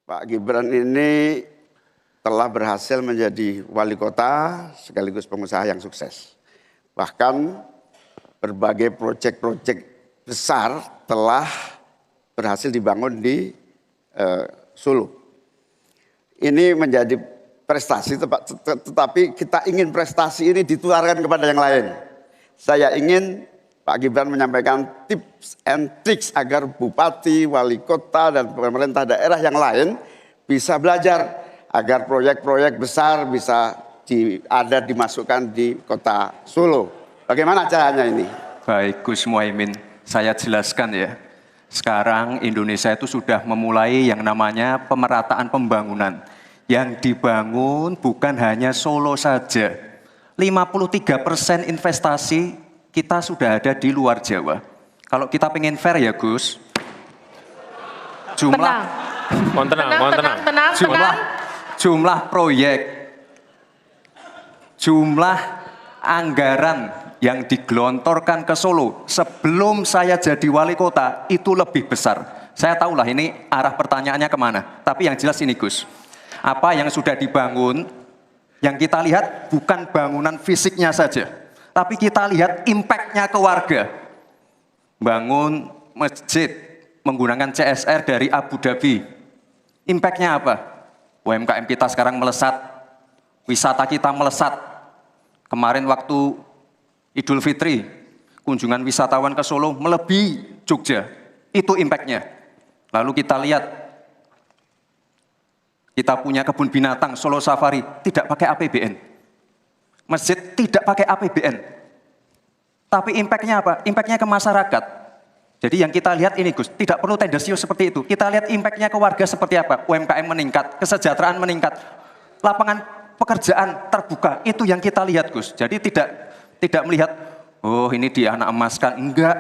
Pak Gibran ini telah berhasil menjadi wali kota sekaligus pengusaha yang sukses. Bahkan berbagai proyek-proyek besar telah berhasil dibangun di Solo. Ini menjadi prestasi, tetapi kita ingin prestasi ini ditularkan kepada yang lain. Saya ingin Pak Gibran menyampaikan tips and tricks agar bupati, wali kota, dan pemerintah daerah yang lain bisa belajar agar proyek-proyek besar bisa dimasukkan di kota Solo. Bagaimana caranya ini? Baik, Gus Muhaimin, saya jelaskan ya. Sekarang Indonesia itu sudah memulai yang namanya pemerataan pembangunan. Yang dibangun bukan hanya Solo saja. 53% investasi kita sudah ada di luar Jawa. Kalau kita pengen fair ya Gus, jumlah proyek, jumlah anggaran yang digelontorkan ke Solo sebelum saya jadi wali kota itu lebih besar. Saya tahulah ini arah pertanyaannya kemana, tapi yang jelas ini Gus, apa yang sudah dibangun, yang kita lihat bukan bangunan fisiknya saja, tapi kita lihat impact-nya ke warga. Bangun masjid menggunakan CSR dari Abu Dhabi. Impact-nya apa? UMKM kita sekarang melesat, wisata kita melesat. Kemarin waktu Idul Fitri, kunjungan wisatawan ke Solo melebihi Jogja. Itu impact-nya. Lalu kita lihat, kita punya kebun binatang Solo Safari, tidak pakai APBN. Masjid tidak pakai APBN. Tapi impact-nya apa? Impact-nya ke masyarakat. Jadi yang kita lihat ini Gus, tidak perlu tendensius seperti itu. Kita lihat impact-nya ke warga seperti apa? UMKM meningkat, kesejahteraan meningkat, lapangan pekerjaan terbuka. Itu yang kita lihat Gus. Jadi tidak melihat, oh ini dia anak emaskan. Enggak.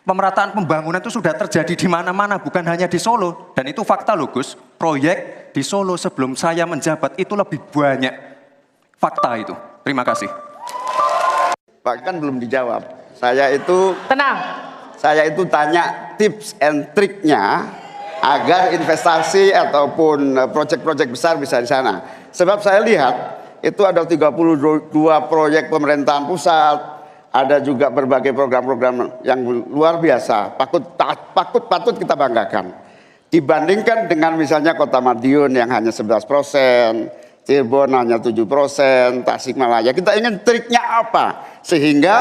Pemerataan pembangunan itu sudah terjadi di mana-mana, bukan hanya di Solo. Dan itu fakta loh Gus. Proyek di Solo sebelum saya menjabat itu lebih banyak. Fakta itu. Terima kasih. Pak kan belum dijawab. Saya itu tanya tips and triknya agar investasi ataupun proyek-proyek besar bisa di sana. Sebab saya lihat itu ada 32 proyek pemerintahan pusat, ada juga berbagai program-program yang luar biasa. Patut kita banggakan. Dibandingkan dengan misalnya Kota Madiun yang hanya 11%, Cirebon hanya 7%, Tasikmalaya. Kita ingin triknya apa? Sehingga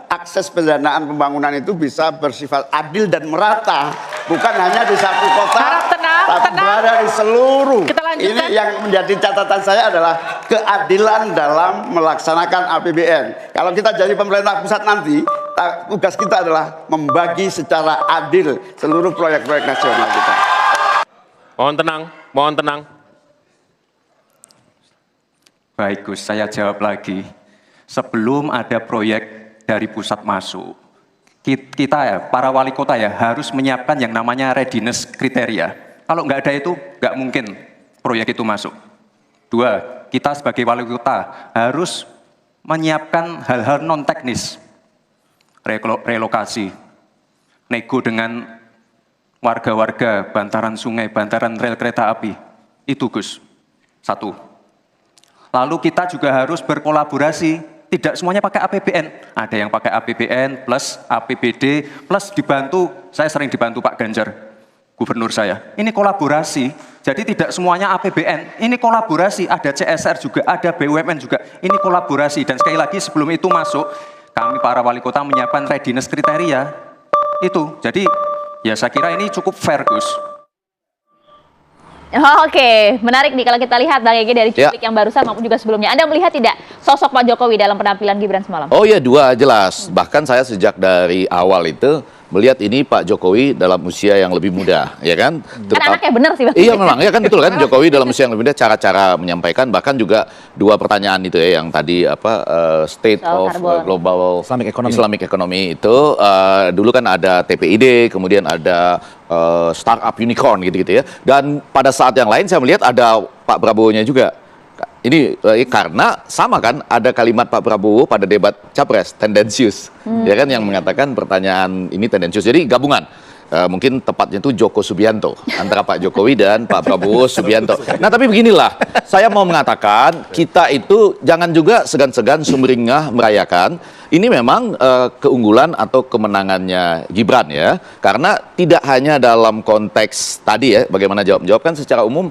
akses pendanaan pembangunan itu bisa bersifat adil dan merata. Bukan hanya di satu kota, tapi berada di seluruh. Ini yang menjadi catatan saya adalah keadilan dalam melaksanakan APBN. Kalau kita jadi pemerintah pusat nanti, tugas kita adalah membagi secara adil seluruh proyek-proyek nasional kita. Mohon tenang. Baik Gus, saya jawab lagi. Sebelum ada proyek dari pusat masuk, kita ya, para wali kota ya harus menyiapkan yang namanya readiness kriteria. Kalau nggak ada itu, nggak mungkin proyek itu masuk. 2, kita sebagai wali kota harus menyiapkan hal-hal non teknis, relokasi, nego dengan warga-warga, bantaran sungai, bantaran rel kereta api. Itu Gus, 1. Lalu kita juga harus berkolaborasi, tidak semuanya pakai APBN. Ada yang pakai APBN plus APBD plus dibantu, saya sering dibantu Pak Ganjar, gubernur saya. Ini kolaborasi, jadi tidak semuanya APBN, ini kolaborasi, ada CSR juga, ada BUMN juga, ini kolaborasi. Dan sekali lagi sebelum itu masuk, kami para wali kota menyiapkan readiness kriteria, itu. Jadi ya saya kira ini cukup fair Gus. Oke, menarik nih kalau kita lihat Bang Ege dari cuplikan yang barusan maupun juga sebelumnya. Anda melihat tidak sosok Pak Jokowi dalam penampilan Gibran semalam? Oh ya, 2 jelas. Bahkan saya sejak dari awal itu melihat ini Pak Jokowi dalam usia yang lebih muda, ya kan? Kan anaknya benar sih Bang. Iya memang, ya kan betul kan, Jokowi dalam usia yang lebih muda, cara-cara menyampaikan, bahkan juga 2 pertanyaan itu ya, yang tadi apa, State of Global Islamic Economy itu, dulu kan ada TPID, kemudian ada startup unicorn gitu-gitu ya. Dan pada saat yang lain saya melihat ada Pak Prabowo-nya juga. Ini karena sama kan, ada kalimat Pak Prabowo pada debat Capres, tendensius, ya kan, yang mengatakan pertanyaan ini tendensius. Jadi gabungan. mungkin tepatnya itu Joko Subianto, antara Pak Jokowi dan Pak Prabowo Subianto. Nah tapi beginilah, saya mau mengatakan kita itu jangan juga segan-segan sumringah merayakan. Ini memang keunggulan atau kemenangannya Gibran ya, karena tidak hanya dalam konteks tadi ya, bagaimana jawab kan secara umum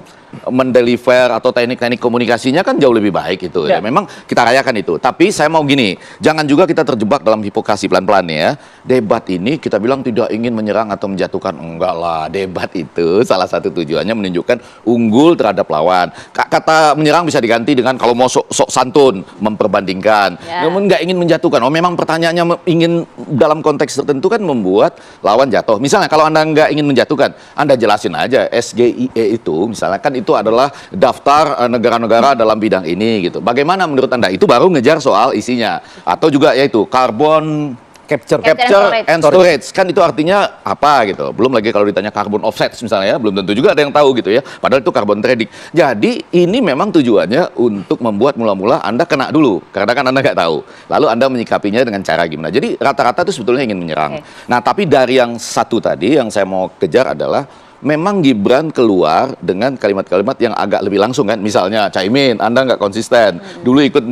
mendeliver atau teknik-teknik komunikasinya kan jauh lebih baik itu ya. Memang kita rayakan itu. Tapi saya mau gini, jangan juga kita terjebak dalam hipokrasi pelan-pelan ya. Debat ini kita bilang tidak ingin menyerang atau menjatuhkan, enggak lah. Debat itu salah satu tujuannya menunjukkan unggul terhadap lawan. Kata menyerang bisa diganti dengan kalau mau sok santun, memperbandingkan. Namun nggak ingin menjatuhkan. Oh memang pertanyaannya ingin dalam konteks tertentu kan membuat lawan jatuh. Misalnya kalau Anda nggak ingin menjatuhkan, Anda jelasin aja SGIE itu misalnya kan itu adalah daftar negara-negara dalam bidang ini gitu. Bagaimana menurut Anda? Itu baru ngejar soal isinya. Atau juga yaitu carbon capture and storage. Kan itu artinya apa gitu. Belum lagi kalau ditanya carbon offset misalnya ya, belum tentu juga ada yang tahu gitu ya. Padahal itu carbon trading. Jadi ini memang tujuannya untuk membuat mula-mula Anda kena dulu. Karena kan Anda nggak tahu. Lalu Anda menyikapinya dengan cara gimana. Jadi rata-rata itu sebetulnya ingin menyerang. Nah tapi dari yang satu tadi yang saya mau kejar adalah memang Gibran keluar dengan kalimat-kalimat yang agak lebih langsung kan. Misalnya Caimin, Anda nggak konsisten. Dulu ikut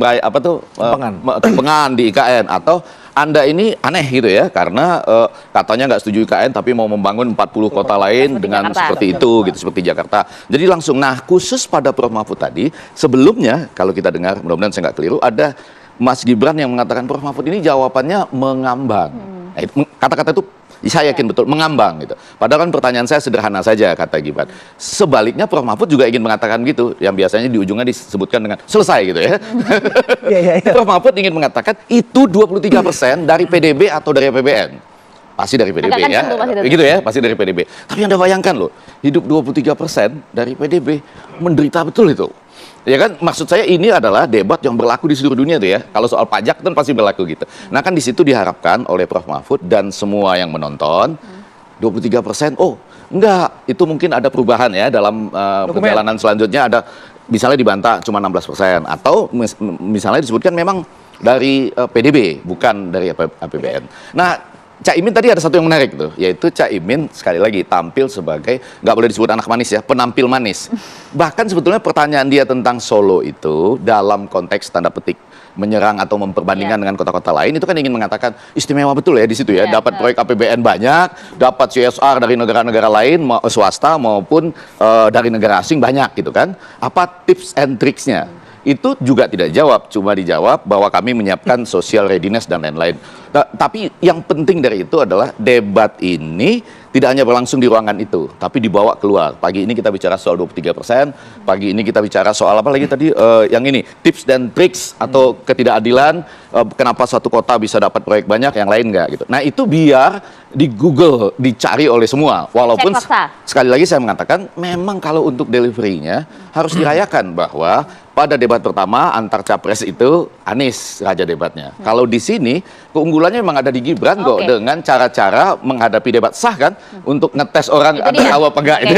tumpengan di IKN. Atau Anda ini aneh gitu ya. Karena katanya nggak setuju IKN tapi mau membangun 40 kota lain dengan seperti itu gitu. Seperti Jakarta. Jadi langsung. Nah khusus pada Prof Mahfud tadi. Sebelumnya kalau kita dengar, mudah-mudahan saya nggak keliru. Ada Mas Gibran yang mengatakan Prof Mahfud ini jawabannya mengambang. Nah, kata-kata itu saya yakin betul mengambang gitu. Padahal kan pertanyaan saya sederhana saja kata Gibran. Sebaliknya Prof Mahfud juga ingin mengatakan gitu, yang biasanya di ujungnya disebutkan dengan selesai gitu ya. Prof Mahfud ingin mengatakan itu 23% dari PDB atau dari APBN. Pasti dari PDB ya. Begitu ya, pasti dari PDB. Tapi Anda bayangkan loh, hidup 23% dari PDB menderita betul itu. Ya kan, maksud saya ini adalah debat yang berlaku di seluruh dunia tuh ya. Kalau soal pajak kan pasti berlaku gitu. Nah kan di situ diharapkan oleh Prof Mahfud dan semua yang menonton 23%. Oh enggak, itu mungkin ada perubahan ya dalam perjalanan selanjutnya ada misalnya dibantah cuma 16% atau misalnya disebutkan memang dari PDB bukan dari APBN. Nah Caimin tadi ada satu yang menarik tuh, yaitu Caimin sekali lagi tampil sebagai, nggak boleh disebut anak manis ya, penampil manis. Bahkan sebetulnya pertanyaan dia tentang Solo itu dalam konteks tanda petik menyerang atau memperbandingkan dengan kota-kota lain itu kan ingin mengatakan istimewa betul ya di situ ya, dapat proyek APBN banyak, dapat CSR dari negara-negara lain swasta maupun dari negara asing banyak gitu kan. Apa tips and tricksnya? Itu juga tidak dijawab, cuma dijawab bahwa kami menyiapkan social readiness dan lain-lain. Nah, tapi yang penting dari itu adalah debat ini tidak hanya berlangsung di ruangan itu, tapi dibawa keluar. Pagi ini kita bicara soal 23%, pagi ini kita bicara soal apa lagi tadi, yang ini, tips dan triks atau ketidakadilan, kenapa suatu kota bisa dapat proyek banyak, yang lain enggak gitu. Nah itu biar di Google dicari oleh semua, walaupun sekali lagi saya mengatakan, memang kalau untuk delivery-nya harus dirayakan bahwa pada debat pertama antar capres itu Anies raja debatnya. Kalau di sini keunggulannya memang ada di Gibran kok dengan cara-cara menghadapi debat sah kan untuk ngetes orang ada tahu apa enggak itu.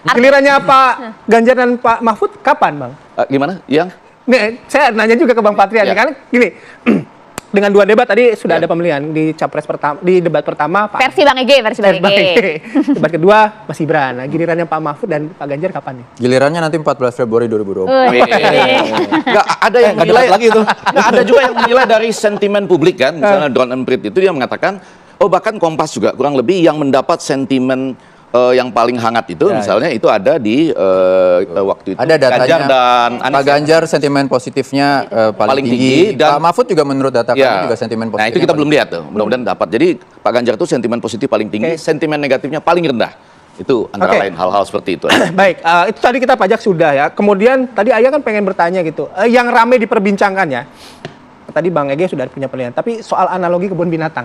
Gilirannya Pak Ganjar dan Pak Mahfud kapan, Bang? Gimana? Yang? Nih, saya nanya juga ke Bang Patria nih, karena gini. Dengan 2 debat tadi sudah ada pemilihan di capres pertama, di debat pertama Pak versi Bang Ege. Debat kedua Mas Gibran. Nah, gilirannya Pak Mahfud dan Pak Ganjar kapan nih? Gilirannya nanti 14 Februari 2020. Nggak ada yang menilai lagi itu. Nggak ada juga yang menilai dari sentimen publik kan. Misalnya Drone and Prit itu dia mengatakan, oh bahkan Kompas juga kurang lebih yang mendapat sentimen yang paling hangat itu misalnya itu ada di waktu itu ada datanya, Ganjar dan Anies. Pak Ganjar sentimen positifnya paling tinggi dan Pak Mahfud juga menurut data kami juga sentimen positifnya. Nah itu kita belum lihat tuh, mudah-mudahan dapat. Jadi Pak Ganjar itu sentimen positif paling tinggi, sentimen negatifnya paling rendah. Itu antara lain hal-hal seperti itu. Baik, itu tadi kita pajak sudah ya. Kemudian tadi Ayah kan pengen bertanya gitu, yang ramai diperbincangkan ya. Tadi Bang Ege sudah punya penilaian, tapi soal analogi kebun binatang.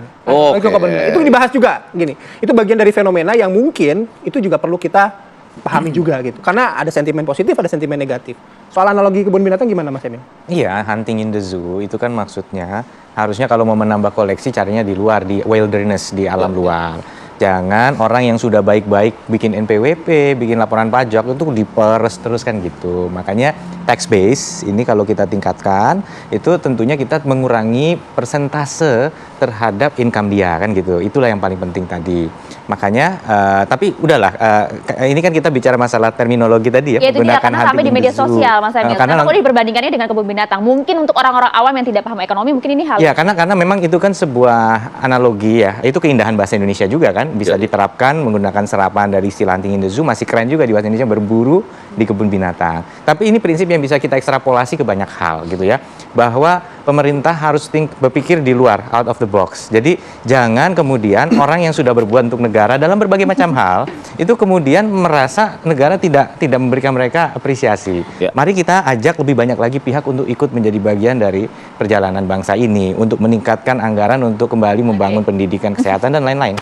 Itu dibahas juga gini. Itu bagian dari fenomena yang mungkin itu juga perlu kita pahami juga gitu. Karena ada sentimen positif, ada sentimen negatif. Soal analogi kebun binatang gimana Mas Emin? Iya, hunting in the zoo itu kan maksudnya harusnya kalau mau menambah koleksi caranya di luar, di wilderness, di alam luar. Jangan orang yang sudah baik-baik bikin NPWP, bikin laporan pajak itu diperes terus kan gitu. Makanya tax base ini kalau kita tingkatkan, itu tentunya kita mengurangi persentase terhadap income dia kan gitu. Itulah yang paling penting tadi. Makanya, tapi udahlah, ini kan kita bicara masalah terminologi tadi ya. Ya itu dia, karena sampai di media sosial Mas Emil. Karena kalau diperbandingkannya dengan kebun binatang, mungkin untuk orang-orang awam yang tidak paham ekonomi, mungkin ini hal. Ya, karena memang itu kan sebuah analogi ya. Itu keindahan bahasa Indonesia juga kan, bisa diterapkan menggunakan serapan dari istilah hunting in the zoo. Masih keren juga di bahasa Indonesia, berburu di kebun binatang. Tapi ini prinsip yang bisa kita ekstrapolasi ke banyak hal gitu ya. Bahwa pemerintah harus berpikir di luar, out of the box. Jadi jangan kemudian orang yang sudah berbuat untuk negara dalam berbagai macam hal itu kemudian merasa negara tidak memberikan mereka apresiasi. Mari kita ajak lebih banyak lagi pihak untuk ikut menjadi bagian dari perjalanan bangsa ini untuk meningkatkan anggaran untuk kembali membangun pendidikan, kesehatan dan lain-lain.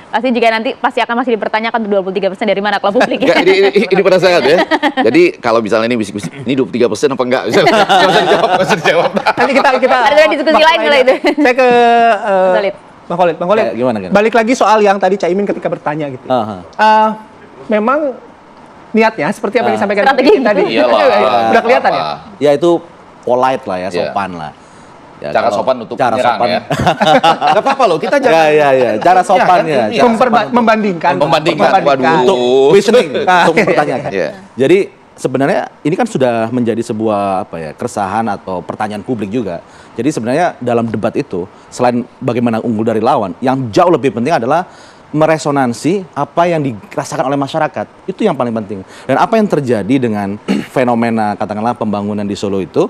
Pasti juga nanti pasti akan masih dipertanyakan 23% dari mana kalau publik ya. Ini penasaran ya. Jadi kalau misalnya ini bisik-bisik, ini 23% apa enggak? Misalnya, nggak usah dijawab. Nanti kita ada diskusi lain mulai itu. Saya ke Bang Khalid. Ya, gimana? Balik lagi soal yang tadi Caimin ketika bertanya gitu. Memang niatnya seperti apa yang disampaikan tadi. Udah kelihatan ya? Ya itu polite lah ya, sopan lah. Ya, cara sopan untuk cara menyerang sopan ya. Gak apa-apa loh, kita jangan cara sopan ya. Membandingkan. Untuk questioning, untuk mempertanyakan. Jadi sebenarnya ini kan sudah menjadi sebuah keresahan atau pertanyaan publik juga. Jadi sebenarnya dalam debat itu selain bagaimana unggul dari lawan, yang jauh lebih penting adalah meresonansi apa yang dirasakan oleh masyarakat. Itu yang paling penting. Dan apa yang terjadi dengan fenomena katakanlah pembangunan di Solo itu,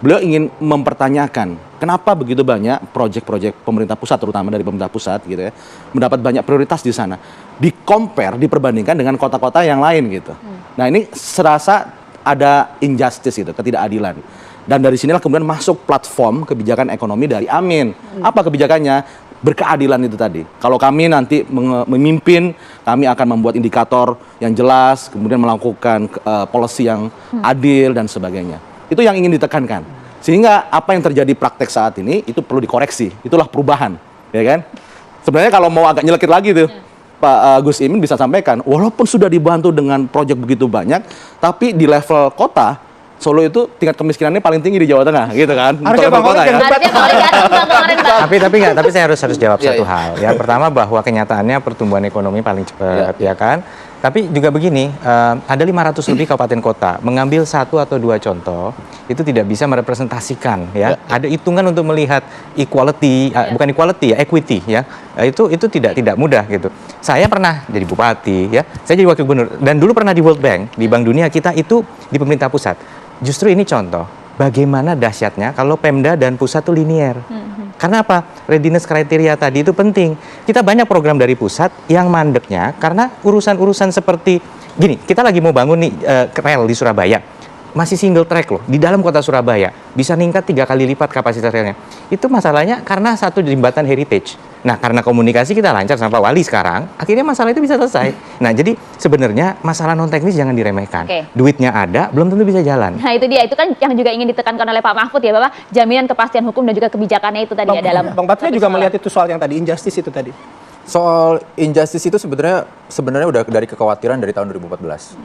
beliau ingin mempertanyakan kenapa begitu banyak proyek-proyek pemerintah pusat, terutama dari pemerintah pusat gitu ya, mendapat banyak prioritas di sana. Diperbandingkan dengan kota-kota yang lain gitu. Nah ini serasa ada injustice gitu, ketidakadilan. Dan dari sinilah kemudian masuk platform kebijakan ekonomi dari Amin. Apa kebijakannya? Berkeadilan itu tadi. Kalau kami nanti memimpin, kami akan membuat indikator yang jelas, kemudian melakukan policy yang adil dan sebagainya. Itu yang ingin ditekankan. Sehingga apa yang terjadi praktek saat ini itu perlu dikoreksi. Itulah perubahan, ya kan? Sebenarnya kalau mau agak nyelekit lagi tuh, Pak Gus Imin bisa sampaikan, walaupun sudah dibantu dengan proyek begitu banyak, tapi di level kota, Solo itu tingkat kemiskinannya paling tinggi di Jawa Tengah, gitu kan? Harusnya Bang Khalid yang tapi saya harus jawab satu hal. Ya, pertama bahwa kenyataannya pertumbuhan ekonomi paling cepat, ya kan? Tapi juga begini, ada 500 lebih kabupaten kota. Mengambil satu atau dua contoh, itu tidak bisa merepresentasikan. Ya. Ada hitungan untuk melihat equality, bukan equality ya, equity. Ya. Itu tidak mudah gitu. Saya pernah jadi bupati, ya. Saya jadi wakil gubernur. Dan dulu pernah di World Bank, di Bank Dunia kita itu di pemerintah pusat. Justru ini contoh, bagaimana dahsyatnya kalau Pemda dan pusat itu linier. Karena apa? Readiness kriteria tadi itu penting. Kita banyak program dari pusat yang mandeknya karena urusan-urusan seperti gini, kita lagi mau bangun nih rel di Surabaya. Masih single track loh, di dalam kota Surabaya. Bisa meningkat 3 kali lipat kapasitas relnya. Itu masalahnya karena satu jembatan heritage. Nah, karena komunikasi kita lancar sama Pak Wali sekarang, akhirnya masalah itu bisa selesai. Nah, jadi sebenarnya masalah non-teknis jangan diremehkan. Duitnya ada, belum tentu bisa jalan. Nah, itu dia. Itu kan yang juga ingin ditekankan oleh Pak Mahfud ya, Bapak. Jaminan kepastian hukum dan juga kebijakannya itu tadi ya dalam. Bang Patria juga melihat itu soal yang tadi, injustice itu tadi. Soal injustice itu sebenarnya udah dari kekhawatiran dari tahun 2014.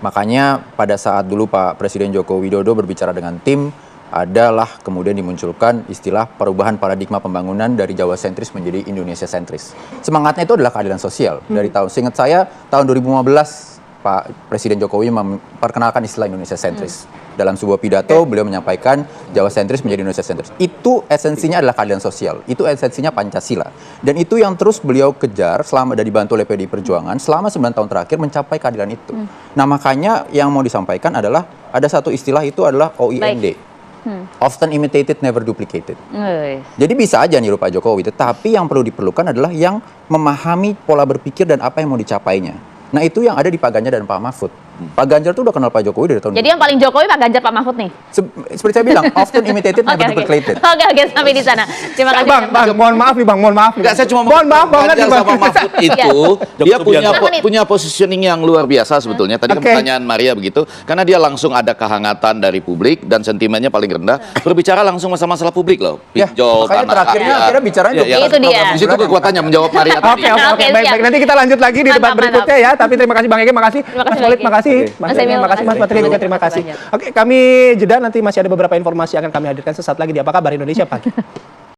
Makanya pada saat dulu Pak Presiden Joko Widodo berbicara dengan tim, adalah kemudian dimunculkan istilah perubahan paradigma pembangunan dari Jawa sentris menjadi Indonesia sentris. Semangatnya itu adalah keadilan sosial. Dari seingat saya tahun 2015 Pak Presiden Jokowi memperkenalkan istilah Indonesia sentris. Dalam sebuah pidato beliau menyampaikan Jawa sentris menjadi Indonesia sentris. Itu esensinya adalah keadilan sosial. Itu esensinya Pancasila. Dan itu yang terus beliau kejar selama dari dibantu oleh PDI Perjuangan selama 9 tahun terakhir mencapai keadilan itu. Nah, makanya yang mau disampaikan adalah ada satu istilah itu adalah OIND. Often imitated, never duplicated. Jadi bisa aja niru Pak Jokowi, tetapi yang perlu diperlukan adalah yang memahami pola berpikir dan apa yang mau dicapainya. Nah, itu yang ada di Pak Ganjar dan Pak Mahfud. Pak Ganjar tuh udah kenal Pak Jokowi dari tahun Jadi yang paling Jokowi Pak Ganjar, Pak Mahfud nih. Seperti saya bilang, often imitated, never duplicated. Oke, sampai di sana. Terima kasih. Bang, mohon maaf nih Bang, mohon maaf. Enggak, saya cuma mohon maaf banget nih Ganjar Bang. sama Mahfud itu dia punya positioning yang luar biasa sebetulnya. Tadi kan Oke. pertanyaan Maria begitu, karena dia langsung ada kehangatan dari publik dan sentimennya paling rendah. Berbicara langsung masalah publik loh. Ya, Pinjol, makanya tanah terakhirnya rakyat. akhirnya bicaranya Ya, Itu dia. Di situ kekuatannya menjawab Maria tadi. Oke, Oke, baik, siap. nanti kita lanjut lagi di debat Mantap, berikutnya ya. Tapi terima kasih Bang Ege, makasih. Terima kasih, Mas Bang Walid, Ege. makasih. Mas Mas Emil, Emil, makasih. Mas Patria juga terima kasih. banyak. Oke, kami jeda, nanti masih ada beberapa informasi yang akan kami hadirkan sesaat lagi di Apa Kabar Indonesia Pagi.